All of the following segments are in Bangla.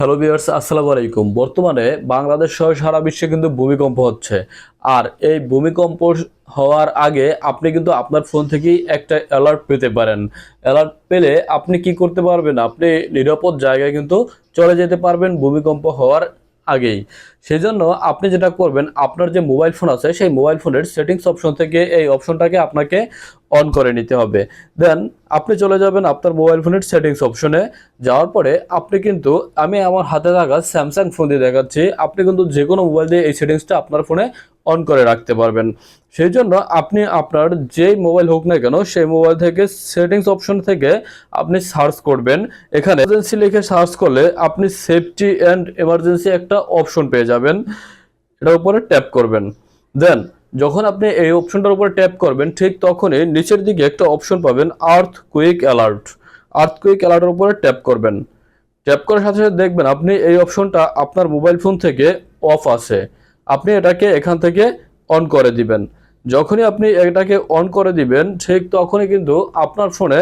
হ্যালো ভিউয়ার্স, আসসালামু আলাইকুম। বর্তমানে বাংলাদেশ সহ সারা বিশ্বে কিন্তু ভূমিকম্প হচ্ছে। আর এই ভূমিকম্প হওয়ার আগে আপনি কিন্তু আপনার ফোন থেকেই একটা অ্যালার্ট পেতে পারেন। অ্যালার্ট পেলে আপনি কি করতে পারবেন? আপনি নিরাপদ জায়গায় কিন্তু চলে যেতে পারবেন ভূমিকম্প হওয়ার আগেই। সেজন্য আপনি যেটা করবেন, আপনার যে মোবাইল ফোন আছে সেই মোবাইল ফোনের সেটিংস অপশন থেকে এই অপশনটাকে আপনাকে অন করে নিতে হবে। দেন আপনি চলে যাবেন আপনার মোবাইল ফোনের সেটিংস অপশনে। যাওয়ার পরে আপনি কিন্তু আমি আমার হাতে থাকা স্যামসাং ফোন দিয়ে দেখাচ্ছি। আপনি কিন্তু যেকোনো মোবাইল দিয়ে এই সেটিংসটা আপনার ফোনে অন করে রাখতে পারবেন। সেই জন্য আপনি আপনার যেই মোবাইল হোক না কেন সেই মোবাইল থেকে সেটিংস অপশন থেকে আপনি সার্চ করবেন। এখানে এমার্জেন্সি লিখে সার্চ করলে আপনি সেফটি অ্যান্ড এমার্জেন্সি একটা অপশন পেয়ে যাবেন। এটার উপরে ট্যাপ করবেন। দেন যখন আপনি এই অপশনটার উপরে ট্যাপ করবেন ঠিক তখনই নিচের দিকে একটা অপশন পাবেন আর্থকুইক অ্যালার্ট। আর্থকুইক অ্যালার্টের উপরে ট্যাপ করবেন। ট্যাপ করার সাথে সাথে দেখবেন আপনি এই অপশনটা আপনার মোবাইল ফোন থেকে অফ আছে। আপনি এটাকে এখান থেকে অন করে দিবেন। যখনই আপনি এটাকে অন করে দিবেন ঠিক তখনই কিন্তু আপনার ফোনে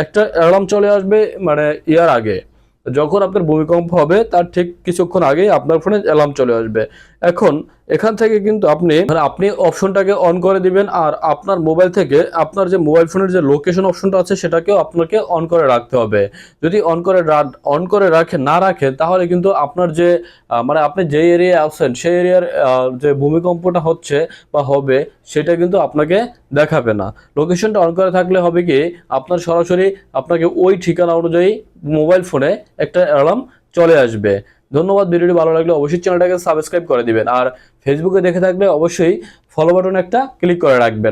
একটা অ্যালার্ম চলে আসবে, মানে ইয়ার আগে যখন আপনার ভূমিকম্প হবে তার ঠিক কিছুক্ষণ আগেই আপনার ফোনে অ্যালার্ম চলে আসবে। এখন এখান থেকে কিন্তু আপনি অপশনটাকে অন করে দিবেন আর আপনার মোবাইল থেকে আপনার যে মোবাইল ফোনের যে লোকেশন অপশনটা আছে সেটাকেও আপনাকে অন করে রাখতে হবে। যদি অন করে রাখেন তাহলে কিন্তু আপনার যে মানে আপনি যে এরিয়ায় আছেন সেই এরিয়ার যে ভূমিকম্পটা হচ্ছে বা হবে সেটা কিন্তু আপনাকে দেখাবে না। লোকেশনটা অন করে থাকলে হবে কি আপনার সরাসরি আপনাকে ওই ঠিকানা অনুযায়ী মোবাইল ফোনে একটা অ্যালার্ম চলে আসবে। ধন্যবাদ। ভিডিওটি ভালো লাগলে অবশ্যই চ্যানেলটাকে সাবস্ক্রাইব করে দিবেন আর ফেসবুকে দেখে থাকলে অবশ্যই ফলো বাটনে একটা ক্লিক করে রাখবেন।